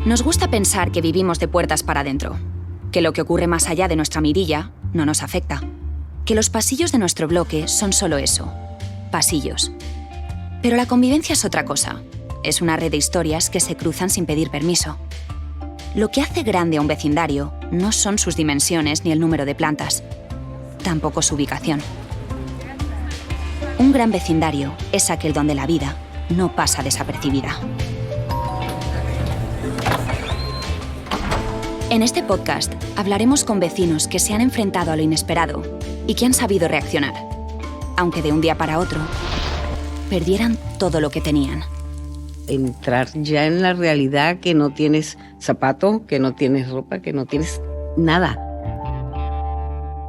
Nos gusta pensar que vivimos de puertas para adentro, que lo que ocurre más allá de nuestra mirilla no nos afecta, que los pasillos de nuestro bloque son solo eso, pasillos. Pero la convivencia es otra cosa. Es una red de historias que se cruzan sin pedir permiso. Lo que hace grande a un vecindario no son sus dimensiones ni el número de plantas, tampoco su ubicación. Un gran vecindario es aquel donde la vida no pasa desapercibida. En este podcast hablaremos con vecinos que se han enfrentado a lo inesperado y que han sabido reaccionar, aunque de un día para otro perdieran todo lo que tenían. Entrar ya en la realidad que no tienes zapato, que no tienes ropa, que no tienes nada.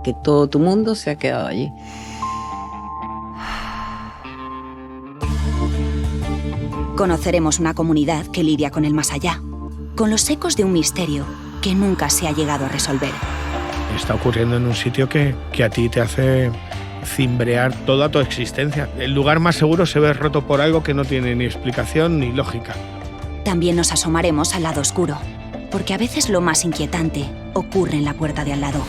Que todo tu mundo se ha quedado allí. Conoceremos una comunidad que lidia con el más allá, con los ecos de un misterio que nunca se ha llegado a resolver. Está ocurriendo en un sitio que a ti te hace cimbrear toda tu existencia. El lugar más seguro se ve roto por algo que no tiene ni explicación ni lógica. También nos asomaremos al lado oscuro, porque a veces lo más inquietante ocurre en la puerta de al lado.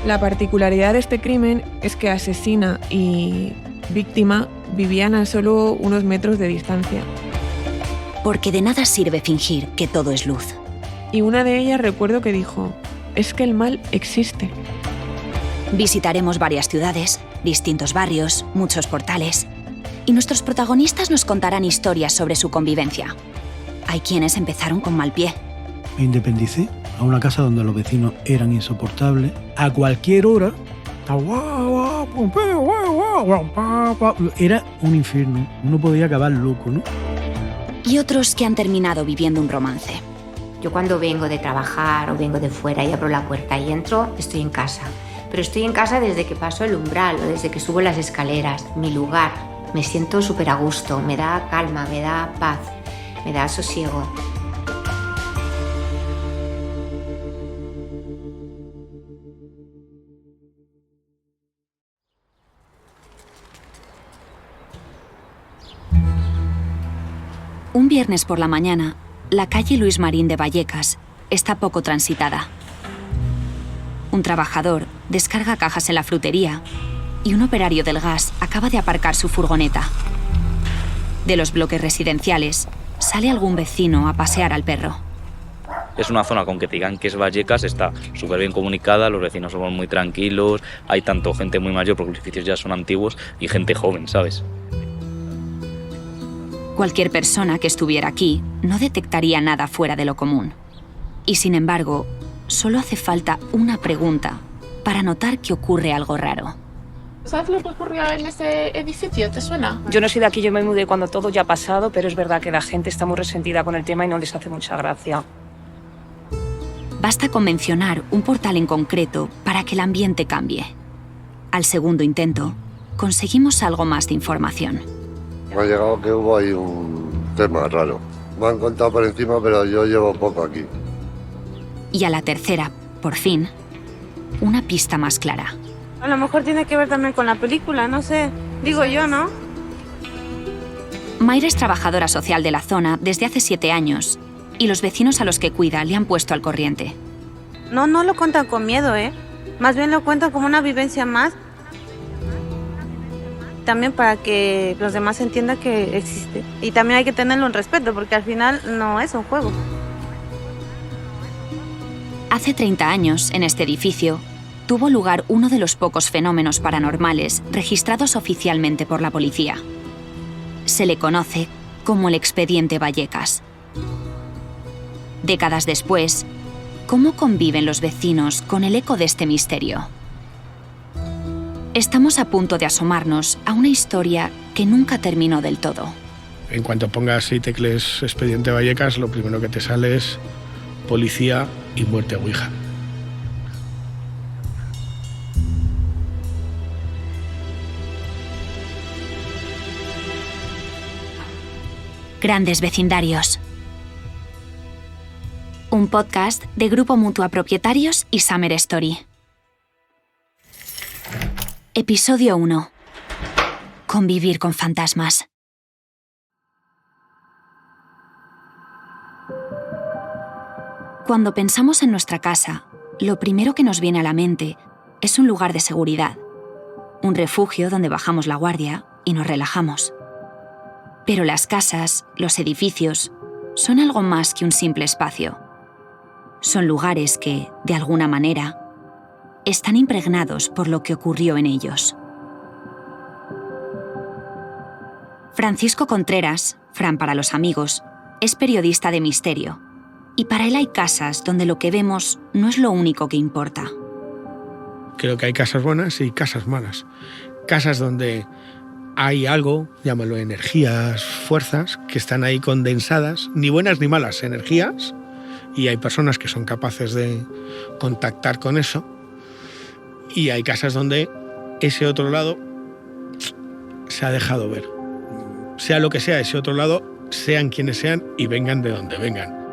La particularidad de este crimen es que asesina y víctima vivían a solo unos metros de distancia. Porque de nada sirve fingir que todo es luz. Y una de ellas recuerdo que dijo, es que el mal existe. Visitaremos varias ciudades, distintos barrios, muchos portales. Y nuestros protagonistas nos contarán historias sobre su convivencia. Hay quienes empezaron con mal pie. Me independicé a una casa donde los vecinos eran insoportables. A cualquier hora era un infierno. Uno podía acabar loco, ¿no? Y otros que han terminado viviendo un romance. Yo cuando vengo de trabajar o vengo de fuera y abro la puerta y entro, estoy en casa. Pero estoy en casa desde que paso el umbral o desde que subo las escaleras, mi lugar. Me siento súper a gusto, me da calma, me da paz, me da sosiego. Un viernes por la mañana, la calle Luis Marín de Vallecas está poco transitada. Un trabajador descarga cajas en la frutería y un operario del gas acaba de aparcar su furgoneta. De los bloques residenciales sale algún vecino a pasear al perro. Es una zona con que te digan que es Vallecas, está súper bien comunicada, los vecinos somos muy tranquilos, hay tanto gente muy mayor porque los edificios ya son antiguos y gente joven, ¿sabes? Cualquier persona que estuviera aquí no detectaría nada fuera de lo común. Y sin embargo, solo hace falta una pregunta para notar que ocurre algo raro. ¿Sabes lo que ocurrió en ese edificio? ¿Te suena? Yo no soy de aquí, yo me mudé cuando todo ya ha pasado, pero es verdad que la gente está muy resentida con el tema y no les hace mucha gracia. Basta con mencionar un portal en concreto para que el ambiente cambie. Al segundo intento, conseguimos algo más de información. Me ha llegado que hubo ahí un tema raro. Me han contado por encima, pero yo llevo poco aquí. Y a la tercera, por fin, una pista más clara. A lo mejor tiene que ver también con la película, no sé. Digo yo, ¿no? Mayra es trabajadora social de la zona desde hace 7 años y los vecinos a los que cuida le han puesto al corriente. No lo cuentan con miedo, ¿eh? Más bien lo cuentan como una vivencia más. También para que los demás entiendan que existe. Y también hay que tenerlo en respeto, porque al final no es un juego. Hace 30 años, en este edificio, tuvo lugar uno de los pocos fenómenos paranormales registrados oficialmente por la policía. Se le conoce como el Expediente Vallecas. Décadas después, ¿cómo conviven los vecinos con el eco de este misterio? Estamos a punto de asomarnos a una historia que nunca terminó del todo. En cuanto pongas y tecles Expediente Vallecas, lo primero que te sale es policía y muerte a Ouija. Grandes vecindarios. Un podcast de Grupo Mutua Propietarios y Summer Story. Episodio 1. Convivir con fantasmas. Cuando pensamos en nuestra casa, lo primero que nos viene a la mente es un lugar de seguridad, un refugio donde bajamos la guardia y nos relajamos. Pero las casas, los edificios, son algo más que un simple espacio. Son lugares que, de alguna manera, están impregnados por lo que ocurrió en ellos. Francisco Contreras, Fran para los amigos, es periodista de misterio, y para él hay casas donde lo que vemos no es lo único que importa. Creo que hay casas buenas y casas malas. Casas donde hay algo, llámalo energías, fuerzas, que están ahí condensadas, ni buenas ni malas energías, y hay personas que son capaces de contactar con eso. Y hay casas donde ese otro lado se ha dejado ver. Sea lo que sea ese otro lado, sean quienes sean y vengan de donde vengan.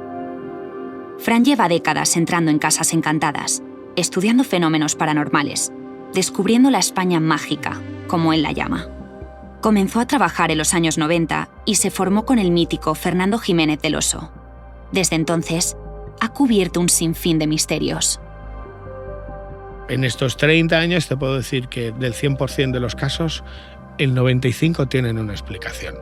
Fran lleva décadas entrando en casas encantadas, estudiando fenómenos paranormales, descubriendo la España mágica, como él la llama. Comenzó a trabajar en los años 90 y se formó con el mítico Fernando Jiménez del Oso. Desde entonces, ha cubierto un sinfín de misterios. En estos 30 años te puedo decir que del 100% de los casos, el 95% tienen una explicación.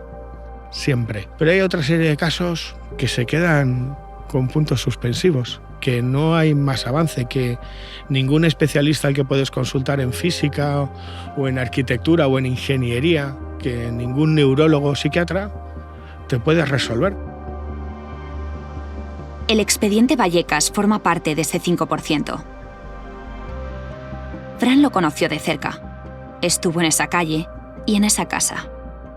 Siempre. Pero hay otra serie de casos que se quedan con puntos suspensivos, que no hay más avance, que ningún especialista al que puedes consultar en física o en arquitectura o en ingeniería, que ningún neurólogo o psiquiatra te puede resolver. El expediente Vallecas forma parte de ese 5%. Fran lo conoció de cerca. Estuvo en esa calle y en esa casa.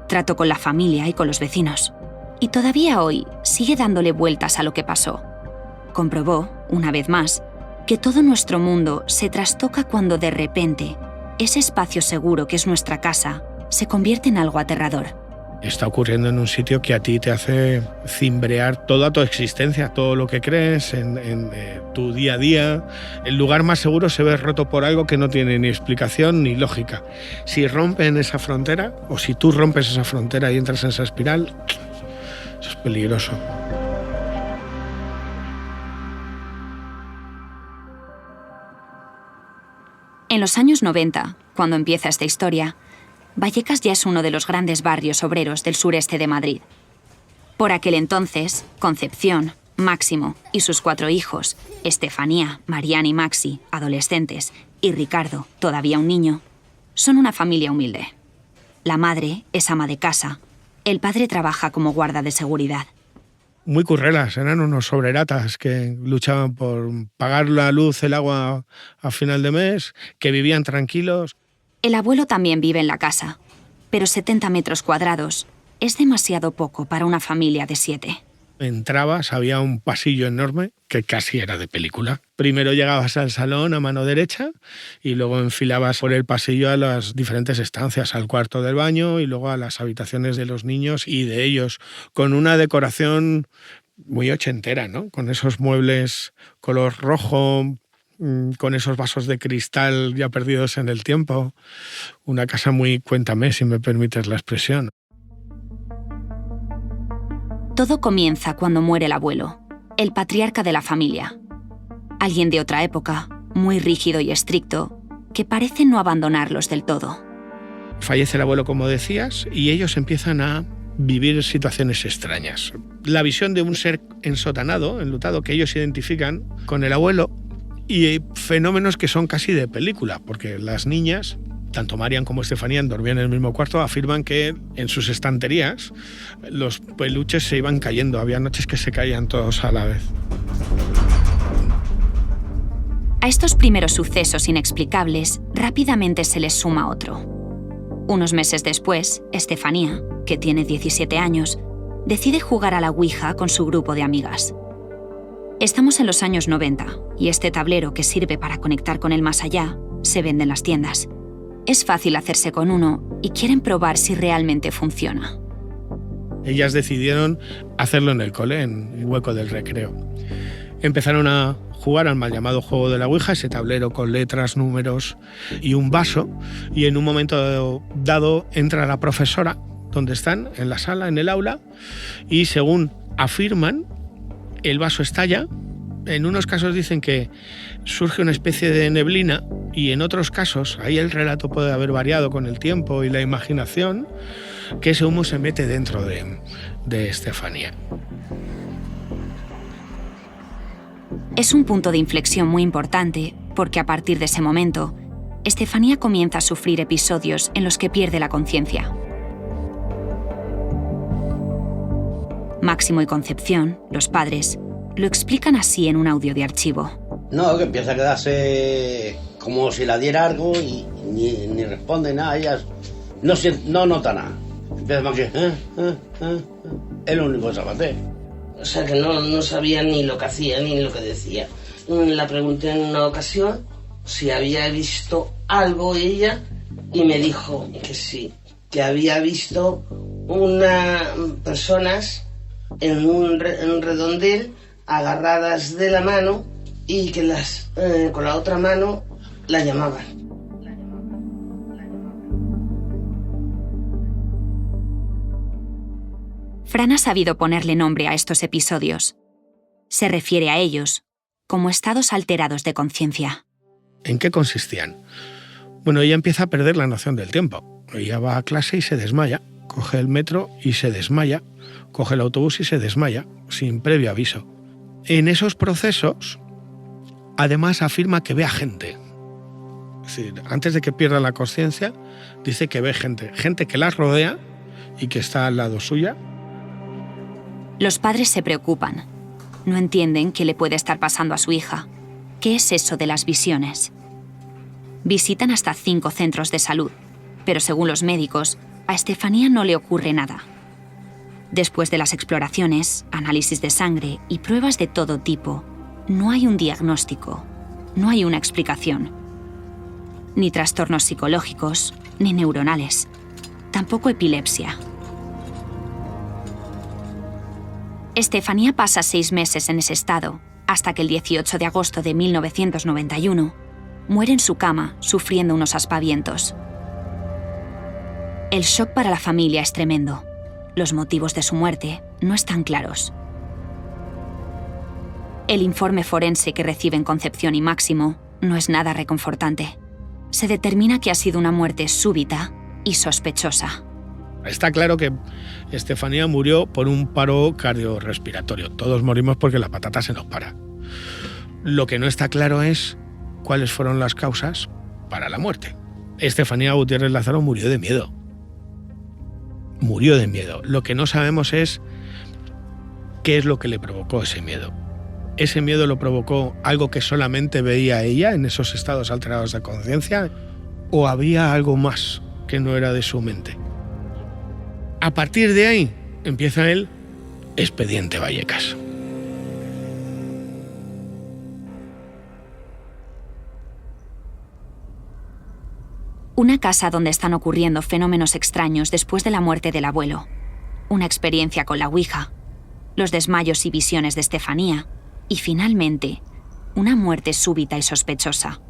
Trató con la familia y con los vecinos. Y todavía hoy sigue dándole vueltas a lo que pasó. Comprobó, una vez más, que todo nuestro mundo se trastoca cuando de repente ese espacio seguro que es nuestra casa se convierte en algo aterrador. Está ocurriendo en un sitio que a ti te hace cimbrear toda tu existencia, todo lo que crees en tu día a día. El lugar más seguro se ve roto por algo que no tiene ni explicación ni lógica. Si rompen esa frontera, o si tú rompes esa frontera y entras en esa espiral, eso es peligroso. En los años 90, cuando empieza esta historia, Vallecas ya es uno de los grandes barrios obreros del sureste de Madrid. Por aquel entonces, Concepción, Máximo y sus 4 hijos, Estefanía, Mariana y Maxi, adolescentes, y Ricardo, todavía un niño, son una familia humilde. La madre es ama de casa, el padre trabaja como guarda de seguridad. Muy currelas, eran unos obreratas que luchaban por pagar la luz, el agua a final de mes, que vivían tranquilos. El abuelo también vive en la casa, pero 70 metros cuadrados es demasiado poco para una familia de 7. Entrabas, había un pasillo enorme que casi era de película. Primero llegabas al salón a mano derecha y luego enfilabas por el pasillo a las diferentes estancias, al cuarto del baño y luego a las habitaciones de los niños y de ellos, con una decoración muy ochentera, ¿no? Con esos muebles color rojo, con esos vasos de cristal ya perdidos en el tiempo. Una casa muy cuéntame, si me permites la expresión. Todo comienza cuando muere el abuelo, el patriarca de la familia. Alguien de otra época, muy rígido y estricto, que parece no abandonarlos del todo. Fallece el abuelo, como decías, y ellos empiezan a vivir situaciones extrañas. La visión de un ser ensotanado, enlutado, que ellos identifican con el abuelo, y fenómenos que son casi de película, porque las niñas, tanto Marian como Estefanía, dormían en el mismo cuarto, afirman que en sus estanterías los peluches se iban cayendo. Había noches que se caían todos a la vez. A estos primeros sucesos inexplicables, rápidamente se les suma otro. Unos meses después, Estefanía, que tiene 17 años, decide jugar a la Ouija con su grupo de amigas. Estamos en los años 90 y este tablero que sirve para conectar con el más allá se vende en las tiendas. Es fácil hacerse con uno y quieren probar si realmente funciona. Ellas decidieron hacerlo en el cole, en el hueco del recreo. Empezaron a jugar al mal llamado juego de la Ouija, ese tablero con letras, números y un vaso, y en un momento dado entra la profesora, donde están, en la sala, en el aula, y según afirman, el vaso estalla En unos casos dicen que surge una especie de neblina y en otros casos, ahí el relato puede haber variado con el tiempo y la imaginación, que ese humo se mete dentro de Estefanía. Es un punto de inflexión muy importante porque a partir de ese momento, Estefanía comienza a sufrir episodios en los que pierde la conciencia. Máximo y Concepción, los padres, lo explican así en un audio de archivo. No, que empieza a quedarse como si la diera algo y ni responde nada, ella no nota nada. Empieza más que... Es lo único que sabe hacer. O sea que no sabía ni lo que hacía ni lo que decía. La pregunté en una ocasión si había visto algo ella y me dijo que sí, que había visto personas en un redondel agarradas de la mano y que con la otra mano la llamaban. Fran ha sabido ponerle nombre a estos episodios. Se refiere a ellos como estados alterados de conciencia. ¿En qué consistían? Bueno, ella empieza a perder la noción del tiempo. Ella va a clase y se desmaya, coge el metro y se desmaya, coge el autobús y se desmaya, sin previo aviso. En esos procesos, además afirma que ve a gente. Es decir, antes de que pierda la conciencia, dice que ve gente que la rodea y que está al lado suya. Los padres se preocupan. No entienden qué le puede estar pasando a su hija. ¿Qué es eso de las visiones? Visitan hasta 5 centros de salud, pero según los médicos, a Estefanía no le ocurre nada. Después de las exploraciones, análisis de sangre y pruebas de todo tipo, no hay un diagnóstico, no hay una explicación. Ni trastornos psicológicos, ni neuronales. Tampoco epilepsia. Estefanía pasa 6 meses en ese estado, hasta que el 18 de agosto de 1991 muere en su cama sufriendo unos aspavientos. El shock para la familia es tremendo. Los motivos de su muerte no están claros. El informe forense que reciben Concepción y Máximo no es nada reconfortante. Se determina que ha sido una muerte súbita y sospechosa. Está claro que Estefanía murió por un paro cardiorrespiratorio. Todos morimos porque la patata se nos para. Lo que no está claro es cuáles fueron las causas para la muerte. Estefanía Gutiérrez Lázaro murió de miedo. Murió de miedo. Lo que no sabemos es qué es lo que le provocó ese miedo. ¿Ese miedo lo provocó algo que solamente veía ella en esos estados alterados de conciencia? ¿O había algo más que no era de su mente? A partir de ahí empieza el expediente Vallecas. Una casa donde están ocurriendo fenómenos extraños después de la muerte del abuelo. Una experiencia con la Ouija. Los desmayos y visiones de Estefanía. Y finalmente, una muerte súbita y sospechosa.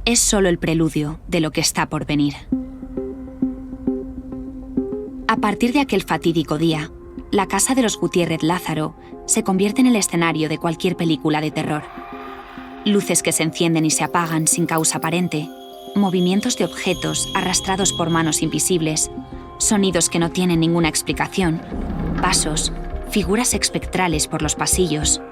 Es solo el preludio de lo que está por venir. A partir de aquel fatídico día, la casa de los Gutiérrez Lázaro se convierte en el escenario de cualquier película de terror. Luces que se encienden y se apagan sin causa aparente, movimientos de objetos arrastrados por manos invisibles, sonidos que no tienen ninguna explicación, pasos, figuras espectrales por los pasillos.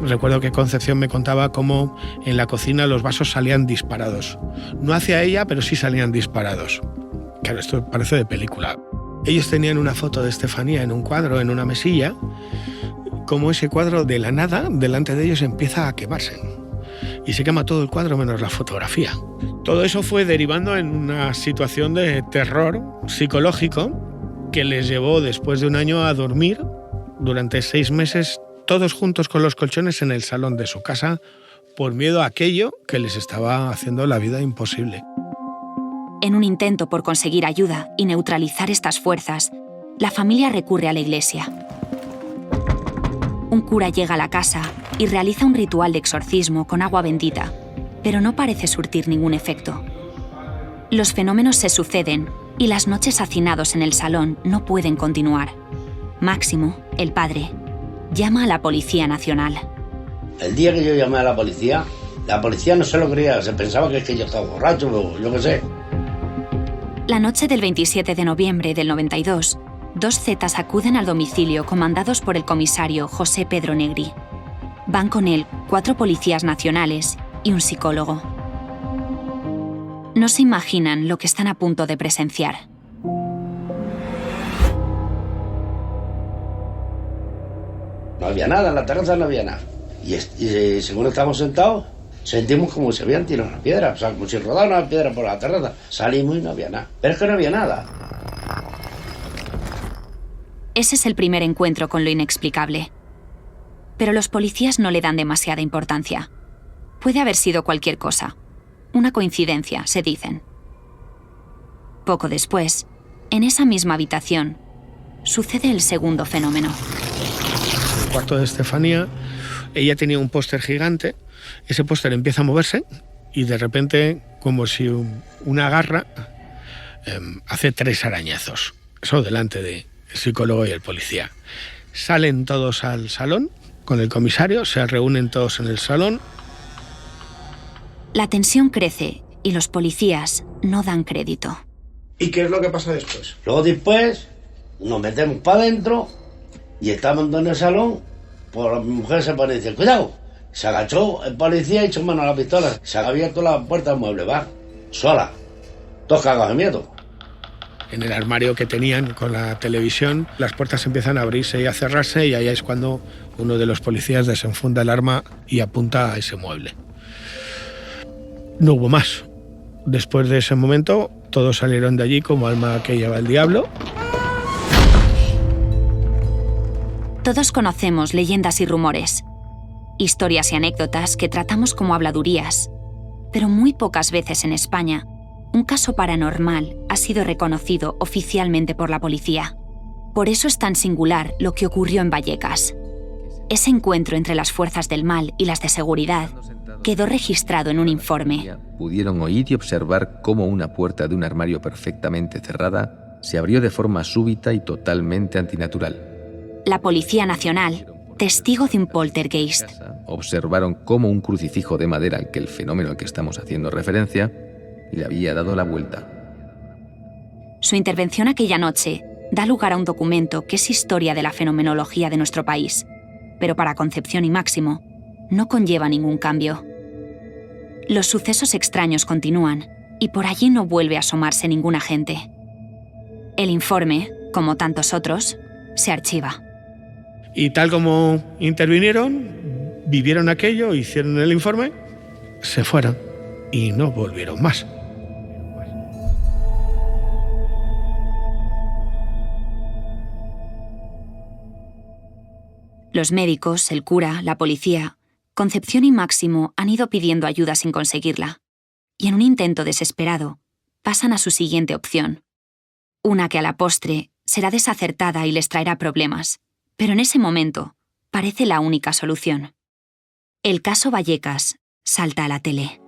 Recuerdo que Concepción me contaba cómo en la cocina los vasos salían disparados. No hacia ella, pero sí salían disparados. Claro, esto parece de película. Ellos tenían una foto de Estefanía en un cuadro, en una mesilla, como ese cuadro de la nada, delante de ellos empieza a quemarse. Y se quema todo el cuadro menos la fotografía. Todo eso fue derivando en una situación de terror psicológico que les llevó después de un año a dormir durante 6 meses todos juntos con los colchones en el salón de su casa por miedo a aquello que les estaba haciendo la vida imposible. En un intento por conseguir ayuda y neutralizar estas fuerzas, la familia recurre a la iglesia. Un cura llega a la casa y realiza un ritual de exorcismo con agua bendita, pero no parece surtir ningún efecto. Los fenómenos se suceden y las noches hacinados en el salón no pueden continuar. Máximo, el padre, llama a la Policía Nacional. El día que yo llamé a la policía no se lo creía, se pensaba que es que yo estaba borracho o yo qué sé. La noche del 27 de noviembre del 92, 2 zetas acuden al domicilio comandados por el comisario José Pedro Negri. Van con él 4 policías nacionales y un psicólogo. No se imaginan lo que están a punto de presenciar. No había nada, en la terraza no había nada. Y según estábamos sentados, sentimos como si se habían tirado una piedra, o sea, como si rodara una piedra por la terraza. Salimos y no había nada. Pero es que no había nada. Ese es el primer encuentro con lo inexplicable. Pero los policías no le dan demasiada importancia. Puede haber sido cualquier cosa. Una coincidencia, se dicen. Poco después, en esa misma habitación, sucede el segundo fenómeno. En el cuarto de Estefanía, ella tenía un póster gigante, ese póster empieza a moverse y de repente, como si una garra, hace 3 arañazos. Eso delante del psicólogo y el policía. Salen todos al salón con el comisario, se reúnen todos en el salón. La tensión crece y los policías no dan crédito. ¿Y qué es lo que pasa después? Luego después nos metemos para adentro y estamos en el salón, pues mi mujer se pone y dice, cuidado. Se agachó el policía y echó mano a la pistola. Se ha abierto la puerta del mueble bar, sola. Todos cagados de miedo. En el armario que tenían con la televisión, las puertas empiezan a abrirse y a cerrarse y ahí es cuando uno de los policías desenfunda el arma y apunta a ese mueble. No hubo más. Después de ese momento, todos salieron de allí como alma que lleva el diablo. Todos conocemos leyendas y rumores, historias y anécdotas que tratamos como habladurías, pero muy pocas veces en España un caso paranormal ha sido reconocido oficialmente por la policía. Por eso es tan singular lo que ocurrió en Vallecas. Ese encuentro entre las fuerzas del mal y las de seguridad quedó registrado en un informe. Pudieron oír y observar cómo una puerta de un armario perfectamente cerrada se abrió de forma súbita y totalmente antinatural. La Policía Nacional, testigo de un poltergeist. Observaron cómo un crucifijo de madera al que el fenómeno al que estamos haciendo referencia le había dado la vuelta. Su intervención aquella noche da lugar a un documento que es historia de la fenomenología de nuestro país, pero para Concepción y Máximo no conlleva ningún cambio. Los sucesos extraños continúan y por allí no vuelve a asomarse ningún agente. El informe, como tantos otros, se archiva. Y tal como intervinieron, vivieron aquello, hicieron el informe, se fueron y no volvieron más. Los médicos, el cura, la policía, Concepción y Máximo han ido pidiendo ayuda sin conseguirla. Y en un intento desesperado, pasan a su siguiente opción. Una que a la postre será desacertada y les traerá problemas. Pero en ese momento, parece la única solución. El caso Vallecas salta a la tele.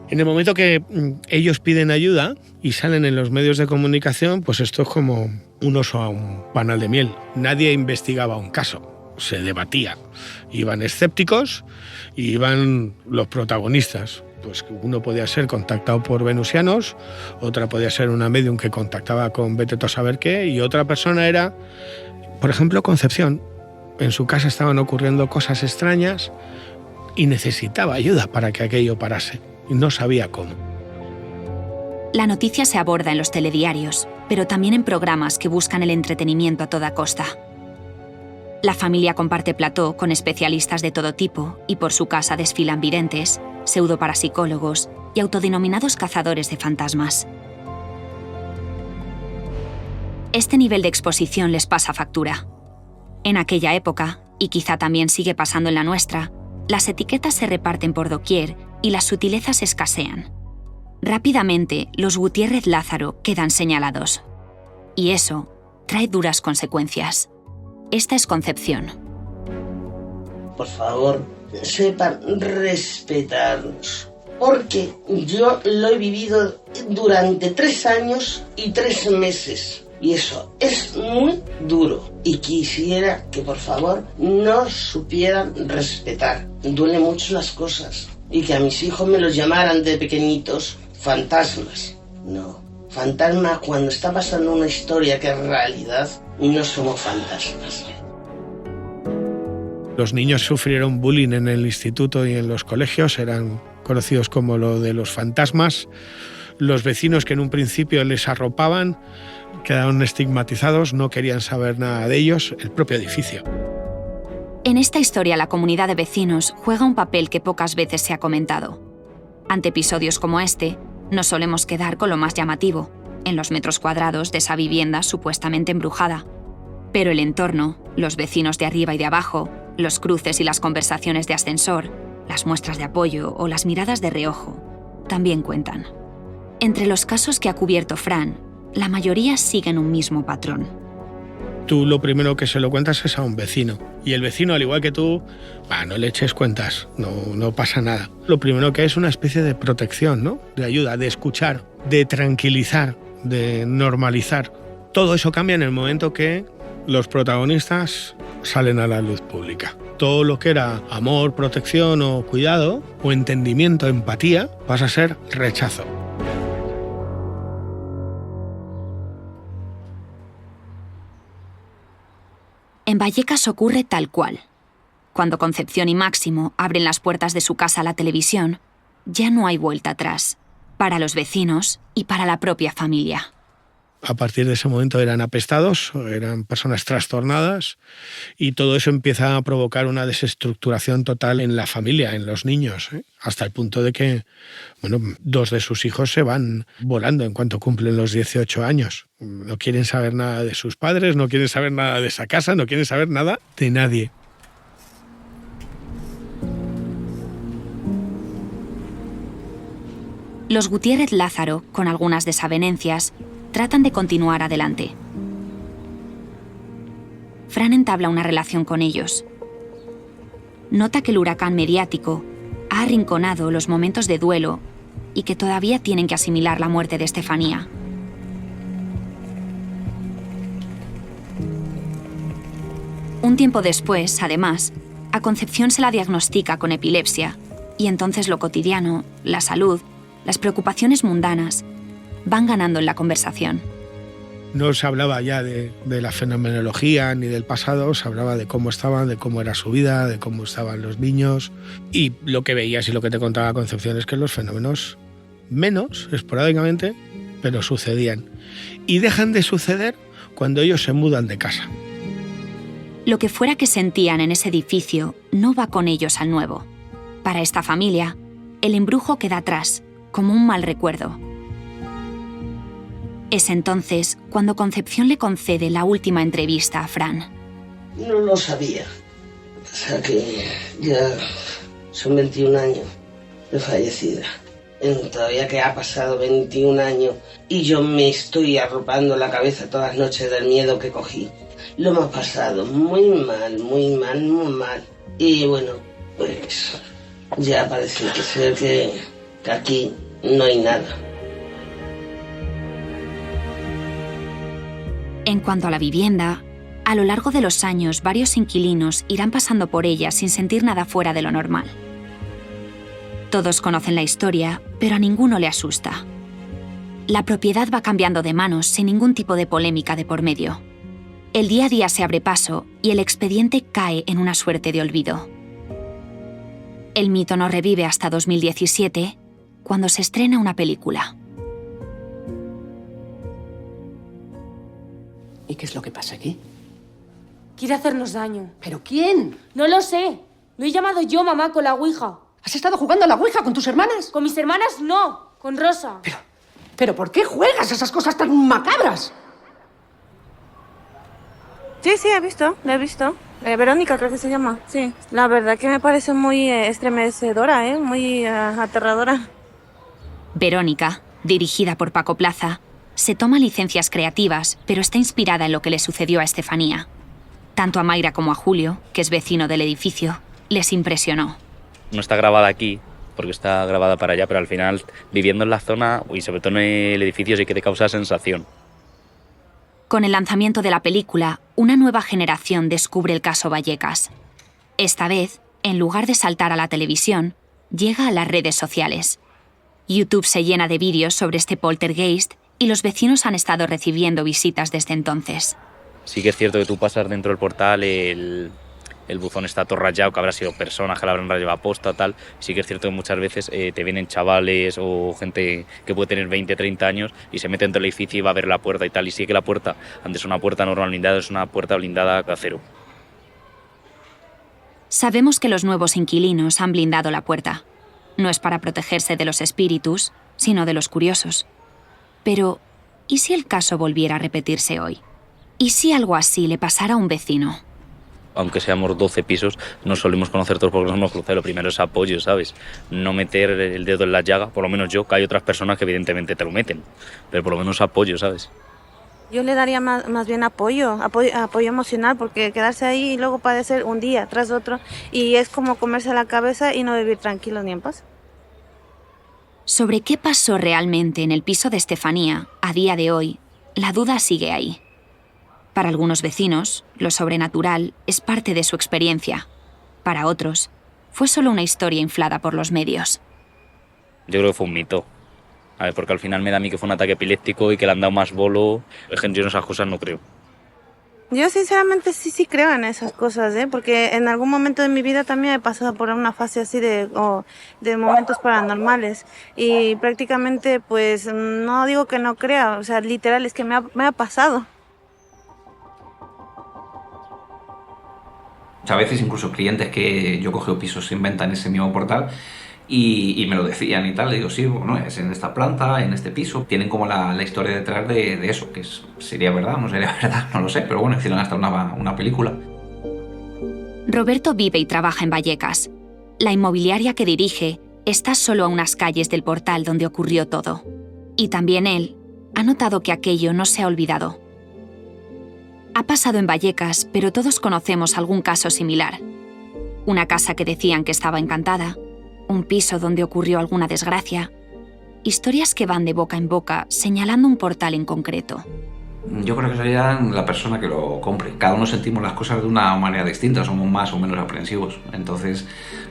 En el momento que ellos piden ayuda y salen en los medios de comunicación, pues esto es como un oso a un panal de miel. Nadie investigaba un caso, se debatía. Iban escépticos y iban los protagonistas. Pues uno podía ser contactado por venusianos, otra podía ser una medium que contactaba con vete tú a saber qué, y otra persona era, por ejemplo, Concepción. En su casa estaban ocurriendo cosas extrañas y necesitaba ayuda para que aquello parase. Y no sabía cómo. La noticia se aborda en los telediarios, pero también en programas que buscan el entretenimiento a toda costa. La familia comparte plató con especialistas de todo tipo y por su casa desfilan videntes, pseudoparapsicólogos y autodenominados cazadores de fantasmas. Este nivel de exposición les pasa factura. En aquella época, y quizá también sigue pasando en la nuestra, las etiquetas se reparten por doquier y las sutilezas escasean. Rápidamente, los Gutiérrez Lázaro quedan señalados. Y eso trae duras consecuencias. Esta es Concepción. Por favor, sepan respetarnos. Porque yo lo he vivido durante 3 años y 3 meses. Y eso es muy duro. Y quisiera que por favor nos supieran respetar. Duele mucho las cosas. Y que a mis hijos me los llamaran de pequeñitos fantasmas. No. Fantasmas cuando está pasando una historia que es realidad, no somos fantasmas. Los niños sufrieron bullying en el instituto y en los colegios, eran conocidos como lo de los fantasmas. Los vecinos que en un principio les arropaban quedaron estigmatizados, no querían saber nada de ellos, el propio edificio. En esta historia la comunidad de vecinos juega un papel que pocas veces se ha comentado. Ante episodios como este, nos solemos quedar con lo más llamativo, en los metros cuadrados de esa vivienda supuestamente embrujada. Pero el entorno, los vecinos de arriba y de abajo, los cruces y las conversaciones de ascensor, las muestras de apoyo o las miradas de reojo, también cuentan. Entre los casos que ha cubierto Fran, la mayoría siguen un mismo patrón. Tú lo primero que se lo cuentas es a un vecino. Y el vecino, al igual que tú, no le eches cuentas, no pasa nada. Lo primero que es una especie de protección, ¿no? De ayuda, de escuchar, de tranquilizar, de normalizar. Todo eso cambia en el momento que los protagonistas salen a la luz pública. Todo lo que era amor, protección o cuidado, o entendimiento, empatía, pasa a ser rechazo. En Vallecas ocurre tal cual. Cuando Concepción y Máximo abren las puertas de su casa a la televisión, ya no hay vuelta atrás, para los vecinos y para la propia familia. A partir de ese momento eran apestados, eran personas trastornadas y todo eso empieza a provocar una desestructuración total en la familia, en los niños, hasta el punto de que 2 de sus hijos se van volando en cuanto cumplen los 18 años. No quieren saber nada de sus padres, no quieren saber nada de esa casa, no quieren saber nada de nadie. Los Gutiérrez Lázaro, con algunas desavenencias, tratan de continuar adelante. Fran entabla una relación con ellos. Nota que el huracán mediático ha arrinconado los momentos de duelo y que todavía tienen que asimilar la muerte de Estefanía. Un tiempo después, además, a Concepción se la diagnostica con epilepsia y entonces lo cotidiano, la salud, las preocupaciones mundanas, van ganando en la conversación. No se hablaba ya de la fenomenología ni del pasado, se hablaba de cómo estaban, de cómo era su vida, de cómo estaban los niños. Y lo que veías y lo que te contaba Concepción es que los fenómenos, menos, esporádicamente, pero sucedían. Y dejan de suceder cuando ellos se mudan de casa. Lo que fuera que sentían en ese edificio no va con ellos al nuevo. Para esta familia, el embrujo queda atrás, como un mal recuerdo. Es entonces cuando Concepción le concede la última entrevista a Fran. No lo sabía. O sea que ya son 21 años de fallecida. Todavía que ha pasado 21 años y yo me estoy arropando la cabeza todas las noches del miedo que cogí. Lo hemos pasado muy mal, muy mal, muy mal. Y bueno, pues ya parece ser que aquí no hay nada. En cuanto a la vivienda, a lo largo de los años varios inquilinos irán pasando por ella sin sentir nada fuera de lo normal. Todos conocen la historia, pero a ninguno le asusta. La propiedad va cambiando de manos sin ningún tipo de polémica de por medio. El día a día se abre paso y el expediente cae en una suerte de olvido. El mito no revive hasta 2017, cuando se estrena una película. ¿Y qué es lo que pasa aquí? Quiere hacernos daño. ¿Pero quién? No lo sé. Lo he llamado yo, mamá, con la ouija. ¿Has estado jugando a la ouija con tus hermanas? Con mis hermanas no, con Rosa. ¿Pero por qué juegas a esas cosas tan macabras? Sí, la he visto. Verónica creo que se llama, sí. La verdad que me parece muy estremecedora, muy aterradora. Verónica, dirigida por Paco Plaza, se toma licencias creativas, pero está inspirada en lo que le sucedió a Estefanía. Tanto a Mayra como a Julio, que es vecino del edificio, les impresionó. No está grabada aquí, porque está grabada para allá, pero al final, viviendo en la zona, y sobre todo en el edificio, sí que te causa sensación. Con el lanzamiento de la película, una nueva generación descubre el caso Vallecas. Esta vez, en lugar de saltar a la televisión, llega a las redes sociales. YouTube se llena de vídeos sobre este poltergeist y los vecinos han estado recibiendo visitas desde entonces. Sí que es cierto que tú pasas dentro del portal, el buzón está todo rayado, que habrá sido personas que la habrán rayado a posta, tal. Sí que es cierto que muchas veces te vienen chavales o gente que puede tener 20, 30 años y se mete dentro del edificio y va a ver la puerta y tal. Y sí que la puerta, antes una puerta normal blindada, es una puerta blindada de acero. Sabemos que los nuevos inquilinos han blindado la puerta. No es para protegerse de los espíritus, sino de los curiosos. Pero, ¿y si el caso volviera a repetirse hoy? ¿Y si algo así le pasara a un vecino? Aunque seamos 12 pisos, nos solemos conocer todos porque nos hemos cruzado. Lo primero es apoyo, ¿sabes? No meter el dedo en la llaga, por lo menos yo, que hay otras personas que evidentemente te lo meten. Pero por lo menos apoyo, ¿sabes? Yo le daría más bien apoyo emocional, porque quedarse ahí y luego padecer un día tras otro, y es como comerse la cabeza y no vivir tranquilos ni en paz. Sobre qué pasó realmente en el piso de Estefanía, a día de hoy, la duda sigue ahí. Para algunos vecinos, lo sobrenatural es parte de su experiencia. Para otros, fue solo una historia inflada por los medios. Yo creo que fue un mito. A ver, porque al final me da a mí que fue un ataque epiléptico y que le han dado más bolo. Yo en esas cosas no creo. Yo sinceramente sí creo en esas cosas, porque en algún momento de mi vida también he pasado por una fase así de momentos paranormales, y prácticamente pues no digo que no crea, o sea, literal es que me ha pasado. A veces incluso clientes que yo cogí pisos en venta en ese mismo portal y me lo decían y tal, le digo, sí, bueno, es en esta planta, en este piso. Tienen como la historia detrás de eso, que sería verdad, no sería verdad, no lo sé, pero bueno, hicieron hasta una película. Roberto vive y trabaja en Vallecas. La inmobiliaria que dirige está solo a unas calles del portal donde ocurrió todo. Y también él ha notado que aquello no se ha olvidado. Ha pasado en Vallecas, pero todos conocemos algún caso similar. Una casa que decían que estaba encantada, un piso donde ocurrió alguna desgracia, historias que van de boca en boca señalando un portal en concreto. Yo creo que sería la persona que lo compre. Cada uno sentimos las cosas de una manera distinta, somos más o menos aprensivos. Entonces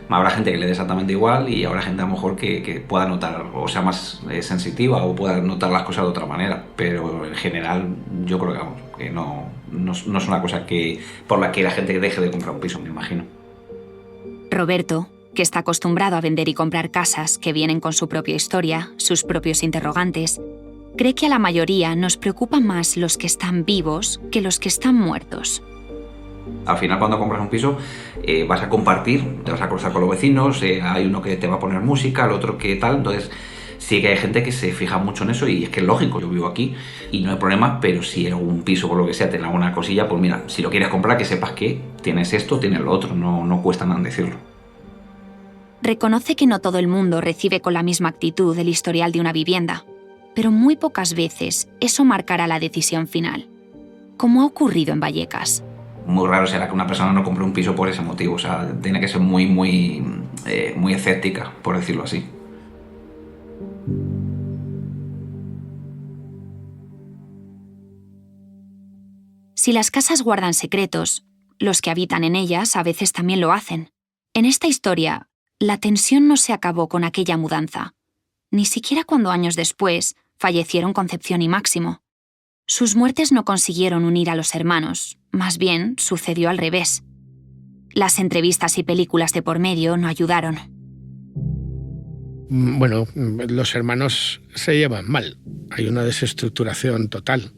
habrá gente que le dé exactamente igual y habrá gente a lo mejor que pueda notar o sea más sensitiva o pueda notar las cosas de otra manera. Pero en general yo creo que no es una cosa por la que la gente deje de comprar un piso, me imagino. Roberto, que está acostumbrado a vender y comprar casas que vienen con su propia historia, sus propios interrogantes, cree que a la mayoría nos preocupan más los que están vivos que los que están muertos. Al final, cuando compras un piso, vas a compartir, te vas a cruzar con los vecinos, hay uno que te va a poner música, el otro que tal, entonces sí que hay gente que se fija mucho en eso y es que es lógico, yo vivo aquí y no hay problema, pero si en un piso, por lo que sea, te da alguna cosilla, pues mira, si lo quieres comprar, que sepas que tienes esto, tienes lo otro, no cuesta nada decirlo. Reconoce que no todo el mundo recibe con la misma actitud el historial de una vivienda, pero muy pocas veces eso marcará la decisión final, como ha ocurrido en Vallecas. Muy raro será que una persona no compre un piso por ese motivo, o sea, tiene que ser muy escéptica, por decirlo así. Si las casas guardan secretos, los que habitan en ellas a veces también lo hacen. En esta historia, la tensión no se acabó con aquella mudanza, ni siquiera cuando años después fallecieron Concepción y Máximo. Sus muertes no consiguieron unir a los hermanos, más bien sucedió al revés. Las entrevistas y películas de por medio no ayudaron. Bueno, los hermanos se llevan mal, hay una desestructuración total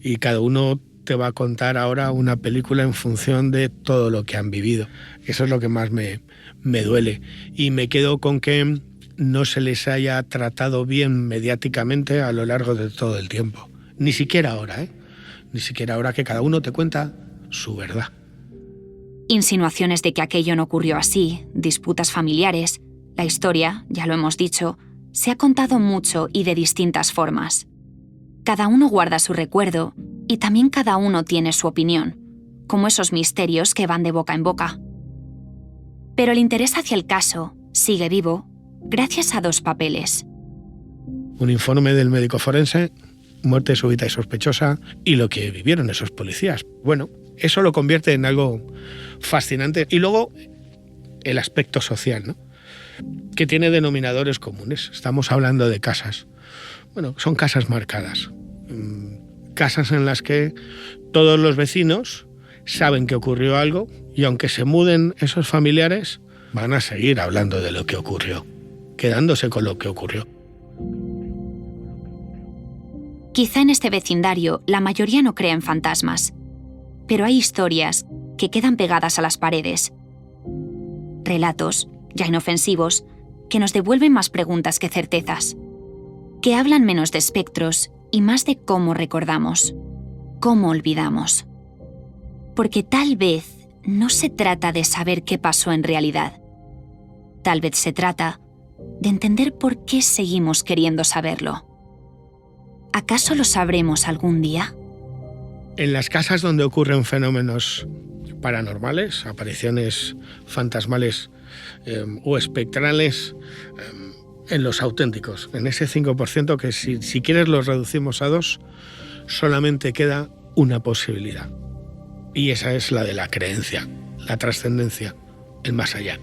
y cada uno te va a contar ahora una película en función de todo lo que han vivido. Eso es lo que más me duele. Y me quedo con que no se les haya tratado bien mediáticamente a lo largo de todo el tiempo. Ni siquiera ahora, Ni siquiera ahora que cada uno te cuenta su verdad. Insinuaciones de que aquello no ocurrió así, disputas familiares. La historia, ya lo hemos dicho, se ha contado mucho y de distintas formas. Cada uno guarda su recuerdo y también cada uno tiene su opinión, como esos misterios que van de boca en boca. Pero el interés hacia el caso sigue vivo gracias a dos papeles. Un informe del médico forense muerte súbita y sospechosa y lo que vivieron esos policías. Bueno, eso lo convierte en algo fascinante. Y luego el aspecto social, ¿no? Que tiene denominadores comunes. Estamos hablando de casas. Bueno, son casas marcadas. Casas en las que todos los vecinos saben que ocurrió algo y aunque se muden esos familiares, van a seguir hablando de lo que ocurrió, quedándose con lo que ocurrió. Quizá en este vecindario la mayoría no cree en fantasmas, pero hay historias que quedan pegadas a las paredes. Relatos, ya inofensivos, que nos devuelven más preguntas que certezas, que hablan menos de espectros y más de cómo recordamos, cómo olvidamos. Porque tal vez no se trata de saber qué pasó en realidad. Tal vez se trata de entender por qué seguimos queriendo saberlo. ¿Acaso lo sabremos algún día? En las casas donde ocurren fenómenos paranormales, apariciones fantasmales o espectrales, en los auténticos, en ese 5% que si quieres los reducimos a 2, solamente queda una posibilidad. Y esa es la de la creencia, la trascendencia, el más allá.